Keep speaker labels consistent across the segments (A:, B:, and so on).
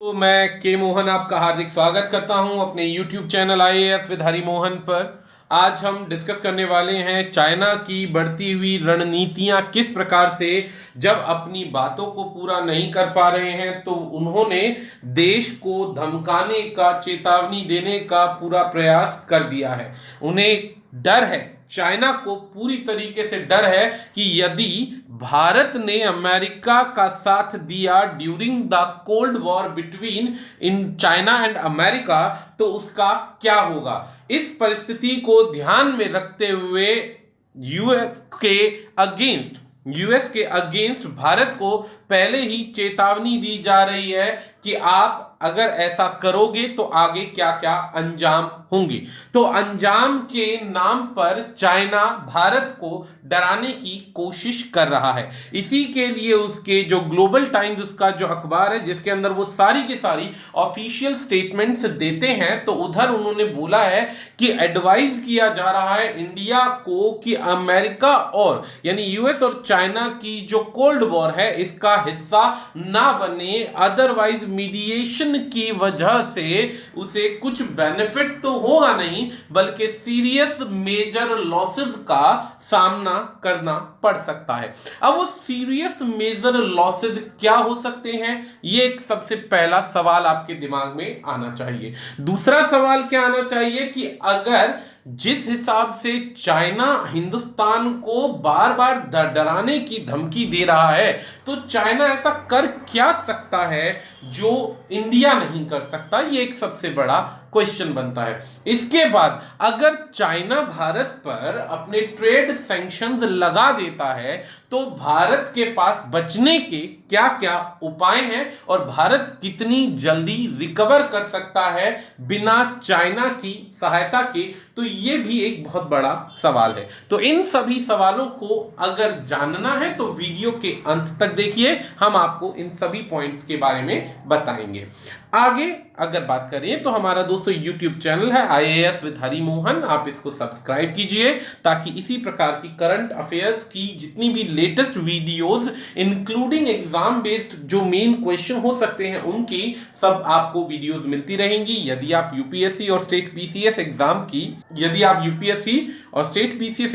A: तो मैं के मोहन आपका हार्दिक स्वागत करता हूं अपने YouTube channel IAS with Hari Mohan पर। आज हम डिस्कस करने वाले हैं चाइना की बढ़ती हुई रणनीतियां किस प्रकार से जब अपनी बातों को पूरा नहीं कर पा रहे हैं तो उन्होंने देश को धमकाने का, चेतावनी देने का पूरा प्रयास कर दिया है। उन्हें डर है, चाइना को पूरी तरीके से डर है कि यदि भारत ने अमेरिका का साथ दिया during the cold war between in China and America तो उसका क्या होगा। इस परिस्थिति को ध्यान में रखते हुए यूएस के अगेंस्ट भारत को पहले ही चेतावनी दी जा रही है कि आप अगर ऐसा करोगे तो आगे क्या क्या अंजाम होंगे। तो अंजाम के नाम पर चाइना भारत को डराने की कोशिश कर रहा है। इसी के लिए उसके जो ग्लोबल टाइम्स, उसका जो अखबार है जिसके अंदर वो सारी की सारी ऑफिशियल स्टेटमेंट्स देते हैं, तो उधर उन्होंने बोला है कि एडवाइज किया जा रहा है इंडिया को कि अमेरिका और यानी यूएस और चाइना की जो कोल्ड वॉर है इसका हिस्सा ना बने, अदरवाइज मीडिएशन की वजह से उसे कुछ बेनिफिट तो होगा नहीं बल्कि सीरियस मेजर लॉसेस का सामना करना पड़ सकता है। अब वो सीरियस मेजर लॉसेस क्या हो सकते हैं, ये एक सबसे पहला सवाल आपके दिमाग में आना चाहिए। दूसरा सवाल क्या आना चाहिए कि अगर जिस हिसाब से चाइना हिंदुस्तान को बार बार डराने की धमकी दे रहा है तो चाइना ऐसा कर क्या सकता है जो इंडिया नहीं कर सकता, ये एक सबसे बड़ा क्वेश्चन बनता है। इसके बाद अगर चाइना भारत पर अपने ट्रेड सैंक्शंस लगा देता है तो भारत के पास बचने के क्या क्या उपाय हैं और भारत कितनी जल्दी रिकवर कर सकता है बिना चाइना की सहायता के, तो ये भी एक बहुत बड़ा सवाल है। तो इन सभी सवालों को अगर जानना है तो वीडियो के अंत तक देखिए, हम आपको इन सभी पॉइंट्स के बारे में बताएंगे। आगे अगर बात करें तो हमारा दोस्तों YouTube चैनल है IAS विद हरि मोहन, आप इसको सब्सक्राइब कीजिए ताकि इसी प्रकार की करंट अफेयर्स की जितनी भी latest videos including exam based जो मेन क्वेश्चन हो सकते हैं उनकी सब आपको वीडियोस मिलती रहेंगी। यदि आप यूपीएससी और स्टेट पीसीएस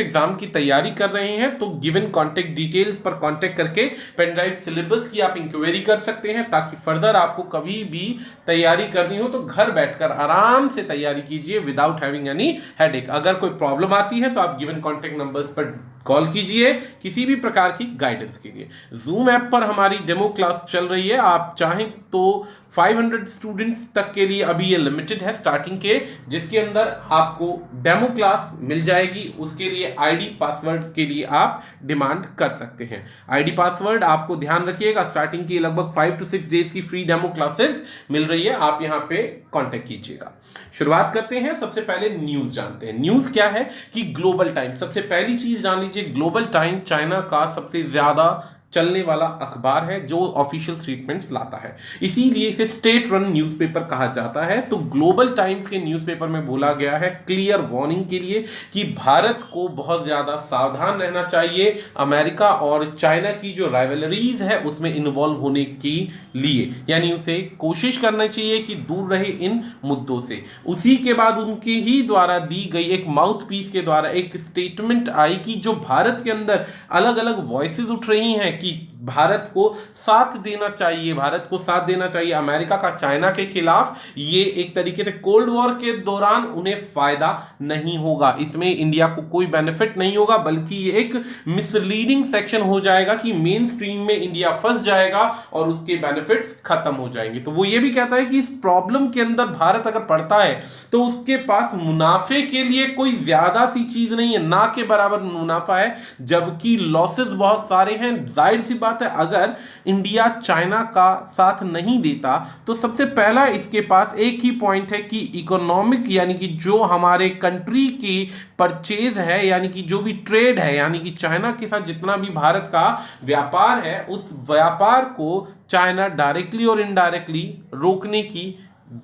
A: एग्जाम की तैयारी कर रहे हैं तो गिवन कॉन्टेक्ट डिटेल्स पर कॉन्टेक्ट करके पेनड्राइव सिलेबस की आप इंक्वायरी कर सकते हैं ताकि फर्दर आपको कभी भी तैयारी करनी हो तो घर बैठकर आराम से तैयारी कीजिए विदाउट हैविंग एनी हेडेक। अगर कोई प्रॉब्लम आती है तो आप गिवन कॉन्टेक्ट नंबर्स पर कॉल कीजिए किसी भी प्रकार की गाइडेंस के लिए। जूम ऐप पर हमारी डेमो क्लास चल रही है, आप चाहें तो 500 स्टूडेंट्स तक के लिए अभी ये लिमिटेड है स्टार्टिंग के, जिसके अंदर आपको डेमो क्लास मिल जाएगी। उसके लिए आईडी पासवर्ड के लिए आप डिमांड कर सकते हैं। आईडी पासवर्ड आपको ध्यान रखिएगा, स्टार्टिंग की लगभग 5 to 6 डेज की फ्री डेमो क्लासेस मिल रही है, आप यहाँ पे कांटेक्ट कीजिएगा। शुरुआत करते हैं, सबसे पहले न्यूज जानते हैं। न्यूज क्या है कि ग्लोबल टाइम, सबसे पहली चीज जान लीजिए, ग्लोबल टाइम चाइना का सबसे ज्यादा चलने वाला अखबार है जो ऑफिशियल स्टेटमेंट्स लाता है, इसीलिए इसे स्टेट रन न्यूज़पेपर कहा जाता है। तो ग्लोबल टाइम्स के न्यूज़पेपर में बोला गया है क्लियर वार्निंग के लिए कि भारत को बहुत ज्यादा सावधान रहना चाहिए अमेरिका और चाइना की जो राइवलरीज है उसमें इन्वॉल्व होने के लिए, यानी उसे कोशिश करना चाहिए कि दूर रहे इन मुद्दों से। उसी के बाद उनके ही द्वारा दी गई एक माउथ पीस के द्वारा एक स्टेटमेंट आई कि जो भारत के अंदर अलग अलग वॉइसेस उठ रही हैं कि भारत को साथ देना चाहिए अमेरिका का चाइना के खिलाफ, ये एक तरीके से कोल्ड वॉर के दौरान उन्हें फायदा नहीं होगा, इसमें इंडिया को कोई बेनिफिट नहीं होगा बल्कि ये एक मिसलीडिंग सेक्शन हो जाएगा कि मेन स्ट्रीम में इंडिया फंस जाएगा और उसके बेनिफिट्स खत्म हो जाएंगे। तो वो ये भी कहता है कि इस प्रॉब्लम के अंदर भारत अगर पड़ता है तो उसके पास मुनाफे के लिए कोई ज्यादा सी चीज नहीं है, ना के बराबर मुनाफा है, जबकि लॉसेस बहुत सारे हैं। जाहिर सी बात है अगर इंडिया चाइना का साथ नहीं देता तो सबसे पहला इसके पास एक ही पॉइंट है कि इकोनॉमिक, यानी कि जो हमारे कंट्री की परचेज है, यानी कि जो भी ट्रेड है, यानी कि चाइना के साथ जितना भी भारत का व्यापार है उस व्यापार को चाइना डायरेक्टली और इनडायरेक्टली रोकने की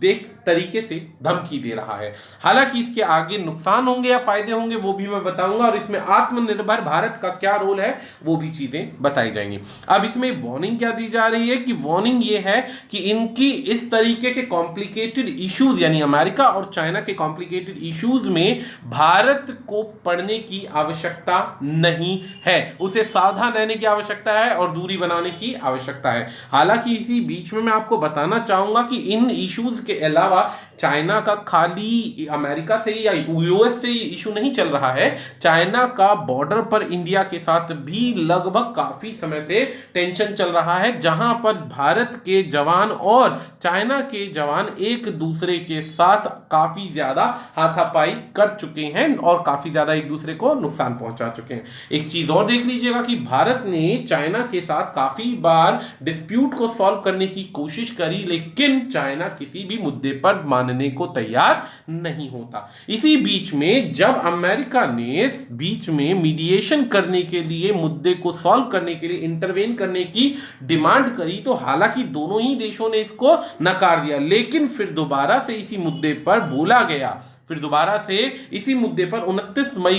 A: देख तरीके से धमकी दे रहा है। हालांकि इसके आगे नुकसान होंगे या फायदे होंगे वो भी मैं बताऊंगा, और इसमें आत्मनिर्भर भारत का क्या रोल है वो भी चीजें बताई जाएंगी। अब इसमें वार्निंग क्या दी जा रही है कि वार्निंग ये है कि इनकी इस तरीके के कॉम्प्लिकेटेड इश्यूज, यानी अमेरिका और चाइना के कॉम्प्लिकेटेड इश्यूज में भारत को पड़ने की आवश्यकता नहीं है, उसे सावधान रहने की आवश्यकता है और दूरी बनाने की आवश्यकता है। हालांकि इसी बीच में मैं आपको बताना चाहूंगा कि इन इश्यूज के अलावा चाइना का खाली अमेरिका से या यूएस से इशू नहीं चल रहा है, चाइना का बॉर्डर पर इंडिया के साथ भी लगभग काफी समय से टेंशन चल रहा है, जहां पर भारत के जवान और चाइना के जवान एक दूसरे के साथ काफी ज्यादा हाथापाई कर चुके हैं और काफी ज्यादा एक दूसरे को नुकसान पहुंचा चुके हैं। एक चीज और देख लीजिएगा कि भारत ने चाइना के साथ काफी बार डिस्प्यूट को सॉल्व करने की कोशिश करी, लेकिन चाइना किसी भी मुद्दे पर मानने को तैयार नहीं होता। इसी बीच में जब अमेरिका ने बीच में मीडिएशन करने के लिए, मुद्दे को सॉल्व करने के लिए इंटरवेन करने की डिमांड करी, तो हालांकि दोनों ही देशों ने इसको नकार दिया, लेकिन फिर दोबारा से इसी मुद्दे पर बोला गया, फिर दोबारा से इसी मुद्दे पर 29 मई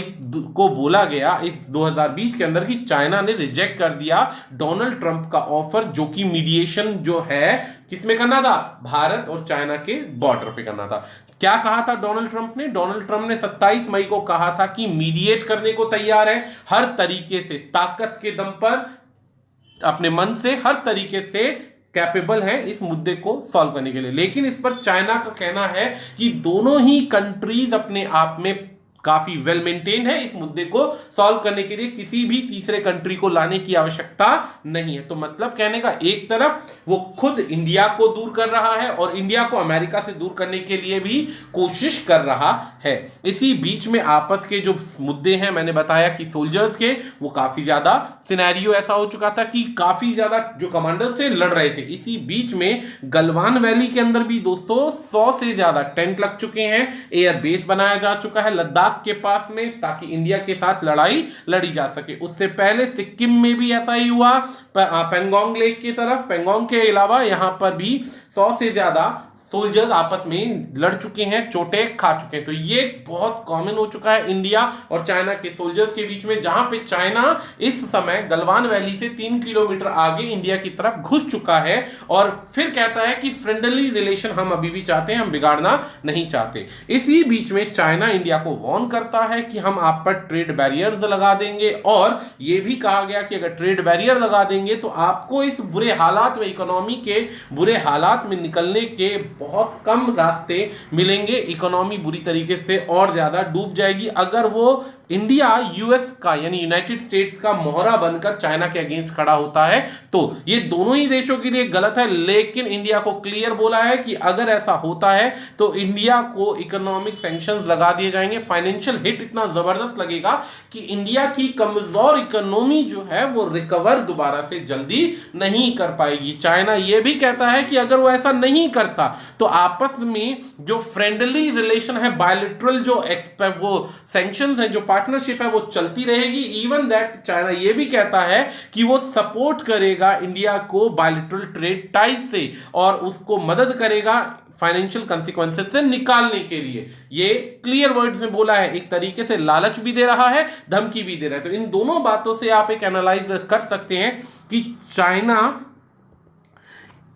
A: को बोला गया इस 2020 के अंदर कि चाइना ने रिजेक्ट कर दिया डोनाल्ड ट्रंप का ऑफर, जो कि मीडिएशन जो है किसमें करना था, भारत और चाइना के बॉर्डर पे करना था। क्या कहा था डोनाल्ड ट्रंप ने? डोनाल्ड ट्रंप ने 27 मई को कहा था कि मीडिएट करने को तैयार है, हर तरीके से, ताकत के दम पर, अपने मन से, हर तरीके से कैपेबल है इस मुद्दे को सॉल्व करने के लिए। लेकिन इस पर चाइना का कहना है कि दोनों ही कंट्रीज अपने आप में काफी वेल मेंटेन है, इस मुद्दे को सॉल्व करने के लिए किसी भी तीसरे कंट्री को लाने की आवश्यकता नहीं है। तो मतलब कहने का, एक तरफ वो खुद इंडिया को दूर कर रहा है और इंडिया को अमेरिका से दूर करने के लिए भी कोशिश कर रहा है। इसी बीच में आपस के जो मुद्दे हैं, मैंने बताया कि सोल्जर्स के, वो काफी ज्यादा सिनेरियो ऐसा हो चुका था कि काफी ज्यादा जो कमांडर्स से लड़ रहे थे। इसी बीच में गलवान वैली के अंदर भी दोस्तों 100 से ज्यादा टेंट लग चुके हैं, एयर बेस बनाया जा चुका है लद्दाख के पास में, ताकि इंडिया के साथ लड़ाई लड़ी जा सके। उससे पहले सिक्किम में भी ऐसा ही हुआ, पेंगोंग लेक की तरफ, पेंगोंग के अलावा यहां पर भी 100 से ज्यादा सोल्जर्स आपस में लड़ चुके हैं, चोटें खा चुके हैं। तो ये बहुत कॉमन हो चुका है इंडिया और चाइना के सोल्जर्स के बीच में, जहां पे चाइना इस समय गलवान वैली से 3 किलोमीटर आगे इंडिया की तरफ घुस चुका है और फिर कहता है कि फ्रेंडली रिलेशन हम अभी भी चाहते हैं, हम बिगाड़ना नहीं चाहते। इसी बीच में चाइना इंडिया को वार्न करता है कि हम आप पर ट्रेड बैरियर्स लगा देंगे, और यह भी कहा गया कि अगर ट्रेड बैरियर लगा देंगे तो आपको इस बुरे हालात में, इकोनॉमी के बुरे हालात में निकलने के बहुत कम रास्ते मिलेंगे, इकोनॉमी बुरी तरीके से और ज्यादा डूब जाएगी अगर वो इंडिया यूएस का, यानी यूनाइटेड स्टेट्स का मोहरा बनकर चाइना के अगेंस्ट खड़ा होता है। तो ये दोनों ही देशों के लिए गलत है, लेकिन इंडिया को क्लियर बोला है कि अगर ऐसा होता है तो इंडिया को इकोनॉमिक सैंक्शंस लगा दिए जाएंगे, फाइनेंशियल हिट इतना जबरदस्त लगेगा कि इंडिया की कमजोर इकोनॉमी जो है वो रिकवर दोबारा से जल्दी नहीं कर पाएगी। चाइना ये भी कहता है कि अगर वो ऐसा नहीं करता तो आपस में जो फ्रेंडली रिलेशन है, बायलैटरल जो वो सैंक्शंस है, जो पार्टनरशिप है, वो चलती रहेगी। इवन दैट चाइना ये भी कहता है कि वो सपोर्ट करेगा इंडिया को बायलैटरल ट्रेड टाइज से और उसको मदद करेगा फाइनेंशियल कंसिक्वेंसेस से निकालने के लिए। ये क्लियर वर्ड्स में बोला है, एक तरीके से लालच भी दे रहा है, धमकी भी दे रहा है। तो इन दोनों बातों से आप एक एनालाइज कर सकते हैं कि चाइना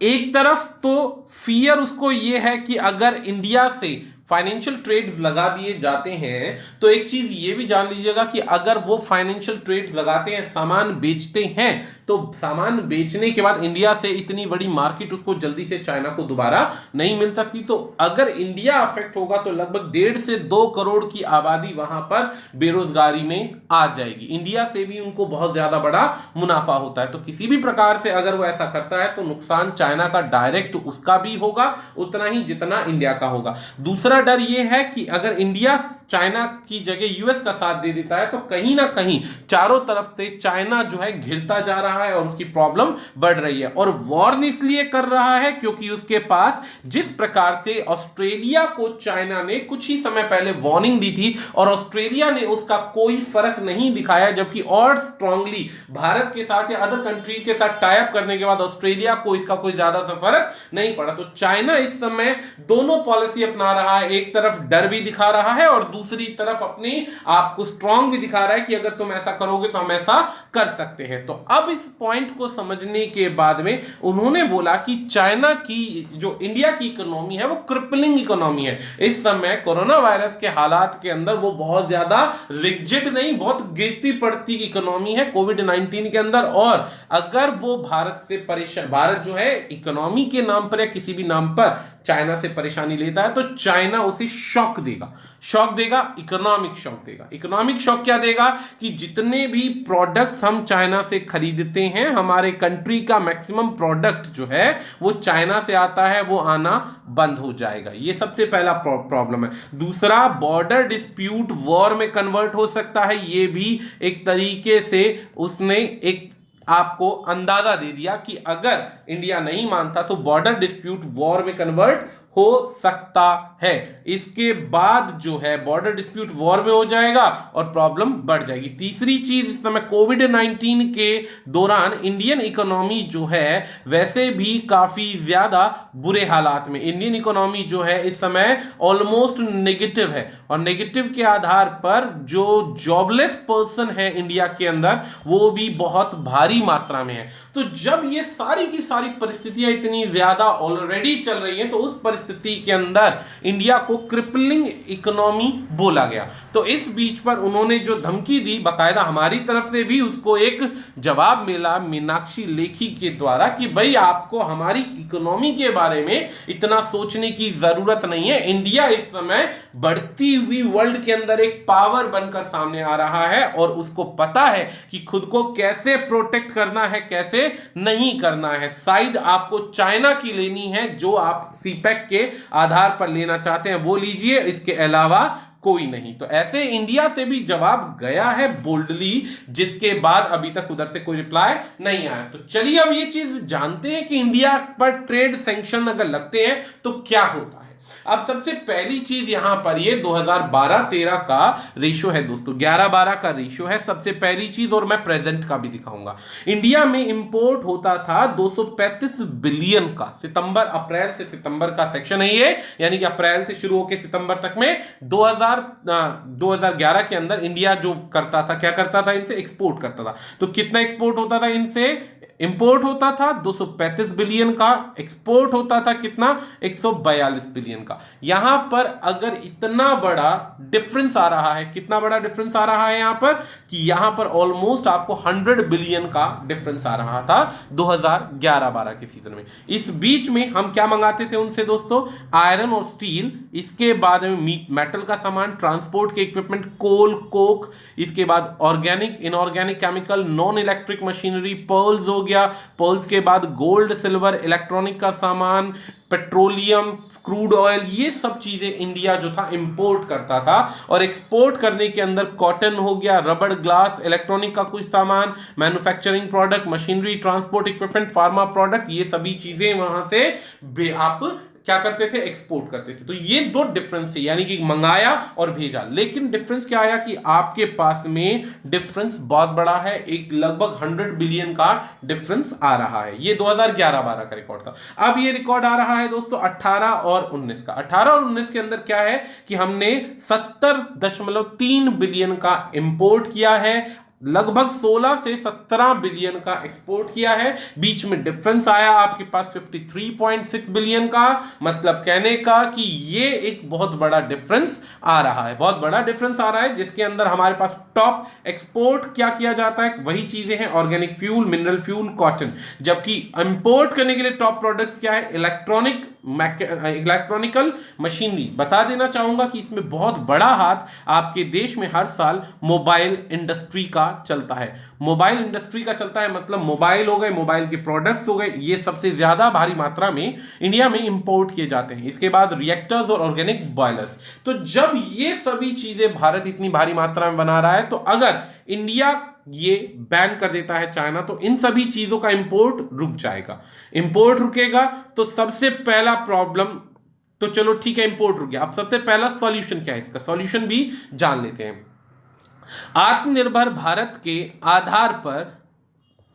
A: एक तरफ तो फियर उसको ये है कि अगर इंडिया से फाइनेंशियल ट्रेड्स लगा दिए जाते हैं तो एक चीज ये भी जान लीजिएगा कि अगर वो फाइनेंशियल ट्रेड्स लगाते हैं, सामान बेचते हैं, तो सामान बेचने के बाद इंडिया से इतनी बड़ी मार्केट उसको जल्दी से चाइना को दोबारा नहीं मिल सकती। तो अगर इंडिया अफेक्ट होगा तो लगभग 1.5 से 2 करोड़ की आबादी वहां पर बेरोजगारी में आ जाएगी। इंडिया से भी उनको बहुत ज्यादा बड़ा मुनाफा होता है। तो किसी भी प्रकार से अगर वो ऐसा करता है तो नुकसान चाइना का डायरेक्ट उसका भी होगा उतना ही जितना इंडिया का होगा। दूसरा डर यह है कि अगर इंडिया चाइना की जगह यूएस का साथ दे देता है, तो कहीं ना कहीं चारों तरफ से चाइना जो है घिरता जा रहा है और उसकी प्रॉब्लम बढ़ रही है। और वॉर इसलिए कर रहा है क्योंकि उसके पास जिस प्रकार से ऑस्ट्रेलिया को चाइना ने कुछ ही समय पहले वार्निंग दी थी और ऑस्ट्रेलिया ने उसका कोई फर्क नहीं दिखाया, जबकि और स्ट्रांगली भारत के साथ या अदर कंट्रीज के साथ टाई अप करने के बाद ऑस्ट्रेलिया को इसका कोई ज्यादा सा फर्क नहीं पड़ा। तो चाइना इस समय दोनों पॉलिसी अपना रहा है, एक तरफ डर भी दिखा रहा है और दूसरी तरफ अपनी आपको स्ट्रांग भी दिखा रहा है कि अगर तुम ऐसा करोगे तो हम ऐसा कर सकते हैं। तो अब इस पॉइंट को समझने के बाद में उन्होंने बोला कि चाइना की जो इंडिया की इकोनॉमी है वो क्रिपलिंग इकोनॉमी है। इस समय कोरोना वायरस के हालात के अंदर वो बहुत ज्यादा रिजिड नहीं, बहुत गिरती पड़ती इकोनॉमी है कोविड-19 के अंदर। और अगर वो भारत से परेशान, भारत जो है इकोनॉमी के नाम पर या किसी भी नाम पर चाइना से परेशानी लेता है तो चाइना उसे शॉक देगा, इकोनॉमिक शॉक देगा। इकोनॉमिक शॉक क्या देगा कि जितने भी प्रोडक्ट्स हम चाइना से खरीदते हैं, हमारे कंट्री का मैक्सिमम प्रोडक्ट जो है वो चाइना से आता है, वो आना बंद हो जाएगा। ये सबसे पहला प्रॉब्लम है। दूसरा, बॉर्डर डिस्प्यूट वॉर में कन्वर्ट हो सकता है। ये भी एक तरीके से उसने एक आपको अंदाजा दे दिया कि अगर इंडिया नहीं मानता तो बॉर्डर डिस्प्यूट वॉर में कन्वर्ट हो सकता है। इसके बाद जो है बॉर्डर डिस्प्यूट वॉर में हो जाएगा और प्रॉब्लम बढ़ जाएगी। तीसरी चीज, इस समय कोविड-19 के दौरान इंडियन इकोनॉमी जो है वैसे भी काफी ज्यादा बुरे हालात में, इंडियन इकोनॉमी जो है इस समय ऑलमोस्ट नेगेटिव है और नेगेटिव के आधार पर जो जॉबलेस पर्सन है इंडिया के अंदर वो भी बहुत भारी मात्रा में है। तो जब ये सारी की सारी परिस्थितियां इतनी ज्यादा ऑलरेडी चल रही हैं तो उस परिस्थिति के अंदर इंडिया को क्रिपलिंग इकोनॉमी बोला गया। तो इस बीच पर उन्होंने जो धमकी दी, बाकायदा हमारी तरफ से भी उसको एक जवाब मिला मीनाक्षी लेखी के द्वारा कि भाई आपको हमारी इकोनॉमी के बारे में इतना सोचने की जरूरत नहीं है। इंडिया इस समय बढ़ती हुई वर्ल्ड के अंदर एक पावर बनकर सामने आ रहा है और उसको पता है कि खुद को कैसे प्रोटेक्ट करना है, कैसे नहीं करना है। साइड आपको चाइना की लेनी है, जो आप सीपैक के आधार पर लेना चाहते हैं वो लीजिए, इसके अलावा कोई नहीं। तो ऐसे इंडिया से भी जवाब गया है बोल्डली, जिसके बाद अभी तक उधर से कोई रिप्लाई नहीं आया। तो चलिए अब ये चीज जानते हैं कि इंडिया पर ट्रेड सैंक्शन अगर लगते हैं तो क्या होता है। अब सबसे पहली चीज यहां पर ये 2012-13 का रेशियो है दोस्तों, 11-12 का रेशियो है सबसे पहली चीज, और मैं प्रेजेंट का भी दिखाऊंगा। इंडिया में इंपोर्ट होता था 235 बिलियन का, अप्रैल से सितंबर का सेक्शन है ये, यानी कि अप्रैल से शुरू होकर सितंबर तक में 2011 के अंदर इंडिया जो करता था, क्या करता था, इनसे एक्सपोर्ट करता था। तो कितना एक्सपोर्ट होता था इनसे? इंपोर्ट होता था 235 बिलियन का, एक्सपोर्ट होता था कितना? 142 बिलियन का। यहां पर अगर इतना बड़ा डिफरेंस आ रहा है, कितना बड़ा डिफरेंस आ रहा है यहां पर, कि यहां पर ऑलमोस्ट आपको 100 बिलियन का डिफरेंस आ रहा था 2011-12 के सीजन में। इस बीच में हम क्या मंगाते थे उनसे दोस्तों? आयरन और स्टील, इसके बाद में मेटल का सामान, ट्रांसपोर्ट के इक्विपमेंट, कोल, कोक, इसके बाद organic, inorganic chemical, non electric machinery, pearls हो गया, पर्ल्स के बाद गोल्ड, सिल्वर, इलेक्ट्रॉनिक का सामान, पेट्रोलियम, क्रूड ऑयल, ये सब चीजें इंडिया जो था इंपोर्ट करता था। और एक्सपोर्ट करने के अंदर कॉटन हो गया, रबड़, ग्लास, इलेक्ट्रॉनिक का कुछ सामान, manufacturing product, machinery, transport equipment, pharma product, ये सभी चीजें वहां से आप क्या करते थे? एक्सपोर्ट करते थे। तो ये दो डिफरेंस थे, यानी कि मंगाया और भेजा। लेकिन डिफरेंस क्या आया कि आपके पास में डिफरेंस बहुत बड़ा है, एक लगभग 100 बिलियन का डिफरेंस आ रहा है। ये 2011-12 का रिकॉर्ड था। अब ये रिकॉर्ड आ रहा है दोस्तों 18 और 19 का। 18 और 19 के अंदर क्या है कि हमने 70.3 बिलियन का इंपोर्ट किया है, लगभग 16 से 17 बिलियन का एक्सपोर्ट किया है। बीच में डिफरेंस आया आपके पास 53.6 बिलियन का। मतलब कहने का कि ये एक बहुत बड़ा डिफरेंस आ रहा है, बहुत बड़ा डिफरेंस आ रहा है, जिसके अंदर हमारे पास टॉप एक्सपोर्ट क्या किया जाता है, वही चीजें हैं, organic fuel, mineral fuel, cotton. जबकि इंपोर्ट करने के लिए टॉप प्रोडक्ट्स क्या है? Electronic electronical machinery. बता देना चाहूंगा कि इसमें बहुत बड़ा हाथ आपके देश में हर साल मोबाइल इंडस्ट्री का चलता है। मोबाइल इंडस्ट्री का चलता है मतलब मोबाइल हो गए, मोबाइल के प्रोडक्ट्स हो गए, ये सबसे ज्यादा भारी मात्रा में इंडिया में इंपोर्ट किए जाते हैं। इसके बाद रिएक्टर्स और ऑर्गेनिक बॉयलर्स। तो जब ये सभी चीजें भारत इतनी भारी मात्रा में बना रहा है, तो अगर इंडिया ये बैन कर देता है चाइना, तो इन सभी चीजों का इंपोर्ट रुक जाएगा। इंपोर्ट रुकेगा तो सबसे पहला प्रॉब्लम, तो चलो ठीक है इंपोर्ट रुक गया, अब सबसे पहला सॉल्यूशन क्या है, इसका सॉल्यूशन भी जान लेते हैं। आत्मनिर्भर भारत के आधार पर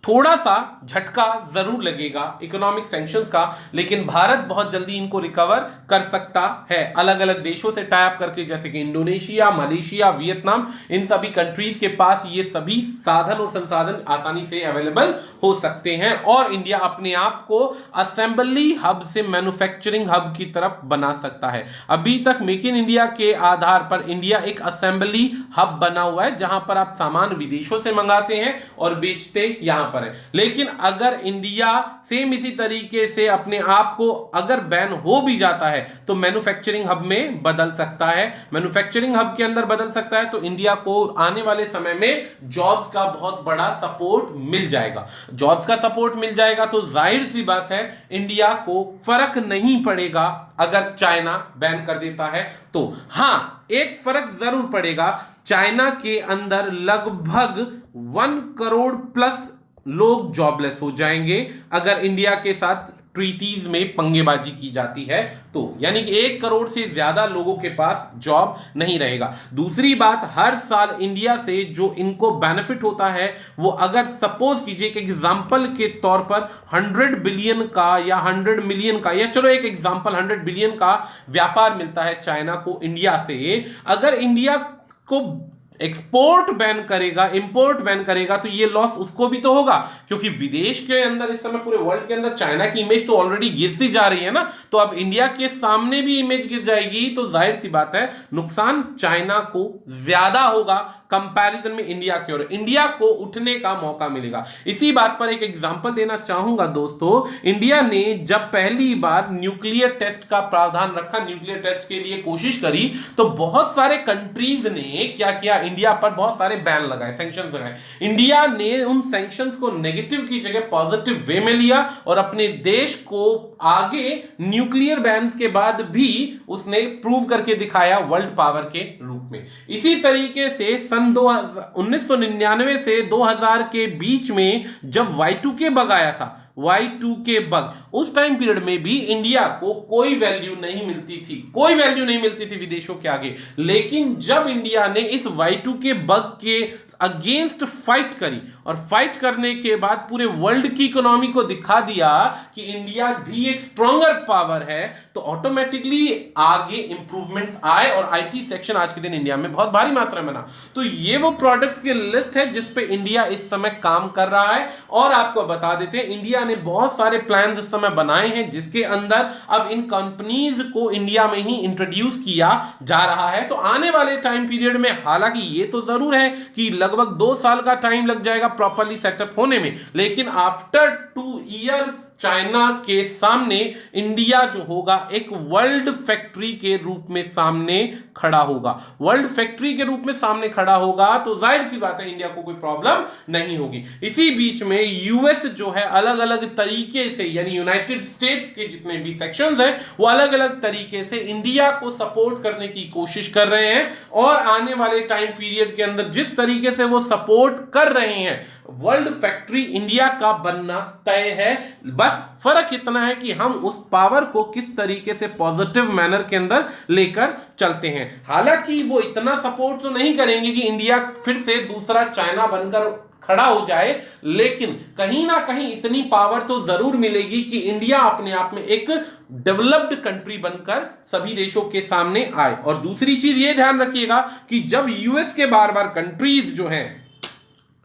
A: थोड़ा सा झटका जरूर लगेगा इकोनॉमिक सैंक्शंस का, लेकिन भारत बहुत जल्दी इनको रिकवर कर सकता है अलग अलग देशों से टाई अप करके, जैसे कि इंडोनेशिया, मलेशिया, वियतनाम। इन सभी कंट्रीज के पास ये सभी साधन और संसाधन आसानी से अवेलेबल हो सकते हैं और इंडिया अपने आप को असेंबली हब से मैन्युफैक्चरिंग हब की तरफ बना सकता है। अभी तक मेक इन इंडिया के आधार पर इंडिया एक असेंबली हब बना हुआ है, जहां पर आप सामान विदेशों से मंगाते हैं और बेचते यहां पर है। लेकिन अगर इंडिया सेम इसी तरीके से अपने आप को अगर बैन हो भी जाता है तो मैन्युफैक्चरिंग हब में बदल सकता है, मैन्युफैक्चरिंग हब के अंदर बदल सकता है, तो इंडिया को आने वाले समय में जॉब्स का बहुत बड़ा सपोर्ट मिल जाएगा। जॉब्स का सपोर्ट मिल जाएगा तो जाहिर सी बात है इंडिया को फर्क नहीं पड़ेगा अगर चाइना बैन कर देता है तो। हां, एक फर्क जरूर पड़ेगा, चाइना के अंदर लगभग 1 करोड़ प्लस लोग जॉबलेस हो जाएंगे अगर इंडिया के साथ ट्रीटीज में पंगेबाजी की जाती है तो, यानी कि 1 करोड़ से ज्यादा लोगों के पास जॉब नहीं रहेगा। दूसरी बात, हर साल इंडिया से जो इनको बेनिफिट होता है वो अगर सपोज कीजिए कि एग्जांपल के तौर पर 100 बिलियन का या 100 मिलियन का, या चलो एक एग्जांपल 100 बिलियन का व्यापार मिलता है चाइना को इंडिया से, अगर इंडिया को एक्सपोर्ट बैन करेगा, इंपोर्ट बैन करेगा, तो ये लॉस उसको भी तो होगा, क्योंकि विदेश के अंदर इस समय पूरे वर्ल्ड के अंदर चाइना की इमेज तो ऑलरेडी गिरती जा रही है ना, तो अब इंडिया के सामने भी इमेज गिर जाएगी तो जाहिर सी बात है नुकसान चाइना को ज्यादा होगा कंपैरिजन में इंडिया के, और इंडिया को उठने का मौका मिलेगा। इसी बात पर एक एग्जांपल देना चाहूंगा दोस्तों, इंडिया ने जब पहली बार न्यूक्लियर टेस्ट का प्रावधान रखा, न्यूक्लियर टेस्ट के लिए कोशिश करी, तो बहुत सारे कंट्रीज ने क्या किया, इंडिया पर बहुत सारे बैन लगाए, सैंक्शंस लगाए। इंडिया ने उन सैंक्शंस को नेगेटिव की जगह पॉजिटिव वे में लिया और अपने देश को आगे न्यूक्लियर बैन के बाद भी उसने प्रूव करके दिखाया वर्ल्ड पावर के रूप में। इसी तरीके से सन 1999 से 2000 के बीच में जब Y2K बग आया था, Y2K बग, उस टाइम पीरियड में भी इंडिया को कोई वैल्यू नहीं मिलती थी, कोई वैल्यू नहीं मिलती थी विदेशों के आगे। लेकिन जब इंडिया ने इस Y2K बग के अगेंस्ट फाइट करी और फाइट करने के बाद पूरे वर्ल्ड की इकोनॉमी को दिखा दिया कि इंडिया भी एक स्ट्रॉन्गर पावर है, तो ऑटोमेटिकली आगे इंप्रूवमेंट्स आए और आईटी सेक्शन आज के दिन इंडिया में बहुत भारी मात्रा में बना। तो ये वो प्रोडक्ट्स की लिस्ट है जिस पे इंडिया इस समय काम कर रहा है। और आपको बता देते हैं इंडिया ने बहुत सारे प्लान्स इस समय बनाए हैं जिसके अंदर अब इन कंपनीज को इंडिया में ही इंट्रोड्यूस किया जा रहा है। तो आने वाले टाइम पीरियड में, हालांकि ये तो जरूर है कि लगभग 2 साल का टाइम लग जाएगा प्रॉपर्ली सेटअप होने में, लेकिन आफ्टर 2 इयर्स चाइना के सामने इंडिया जो होगा एक वर्ल्ड फैक्ट्री के रूप में सामने खड़ा होगा, वर्ल्ड फैक्ट्री के रूप में सामने खड़ा होगा, तो जाहिर सी बात है इंडिया को कोई प्रॉब्लम नहीं होगी। इसी बीच में यूएस जो है अलग अलग तरीके से, यानी यूनाइटेड स्टेट्स के जितने भी सेक्शंस हैं वो अलग अलग तरीके से इंडिया को सपोर्ट करने की कोशिश कर रहे हैं, और आने वाले टाइम पीरियड के अंदर जिस तरीके से वो सपोर्ट कर रहे हैं वर्ल्ड फैक्ट्री इंडिया का बनना तय है। बस फर्क इतना है कि हम उस पावर को किस तरीके से पॉजिटिव मैनर के अंदर लेकर चलते हैं। हालांकि वो इतना सपोर्ट तो नहीं करेंगे कि इंडिया फिर से दूसरा चाइना बनकर खड़ा हो जाए, लेकिन कहीं ना कहीं इतनी पावर तो जरूर मिलेगी कि इंडिया अपने आप में एक डेवलप्ड कंट्री बनकर सभी देशों के सामने आए। और दूसरी चीज ये ध्यान रखिएगा कि जब यूएस के बार बार कंट्रीज जो हैं,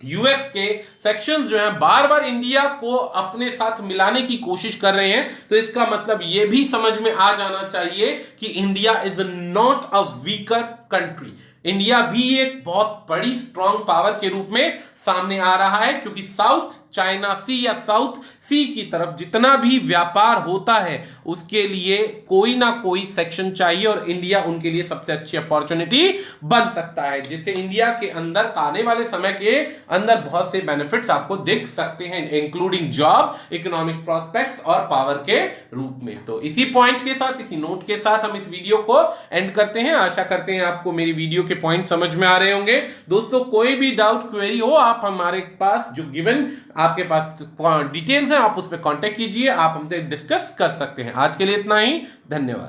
A: यूएस के सेक्शंस जो हैं बार बार इंडिया को अपने साथ मिलाने की कोशिश कर रहे हैं, तो इसका मतलब यह भी समझ में आ जाना चाहिए कि India is not a weaker country. India भी एक बहुत बड़ी स्ट्रॉन्ग पावर के रूप में सामने आ रहा है, क्योंकि साउथ चाइना सी या साउथ सी की तरफ जितना भी व्यापार होता है उसके लिए कोई ना कोई सेक्शन चाहिए, और इंडिया उनके लिए सबसे अच्छी अपॉर्चुनिटी बन सकता है, जिससे इंडिया के अंदर आने वाले समय के अंदर बहुत से बेनिफिट्स आपको दिख सकते हैं, इंक्लूडिंग जॉब, इकोनॉमिक प्रोस्पेक्ट्स और पावर के रूप में। तो इसी पॉइंट के साथ, इसी नोट के साथ हम इस वीडियो को एंड करते हैं। आशा करते हैं आपको मेरी वीडियो के पॉइंट समझ में आ रहे होंगे। दोस्तों, कोई भी डाउट क्वेरी हो, आप हमारे पास जो गिवन आपके पास डिटेल्स हैं आप उस पर कांटेक्ट कीजिए, आप हमसे डिस्कस कर सकते हैं। आज के लिए इतना ही, धन्यवाद।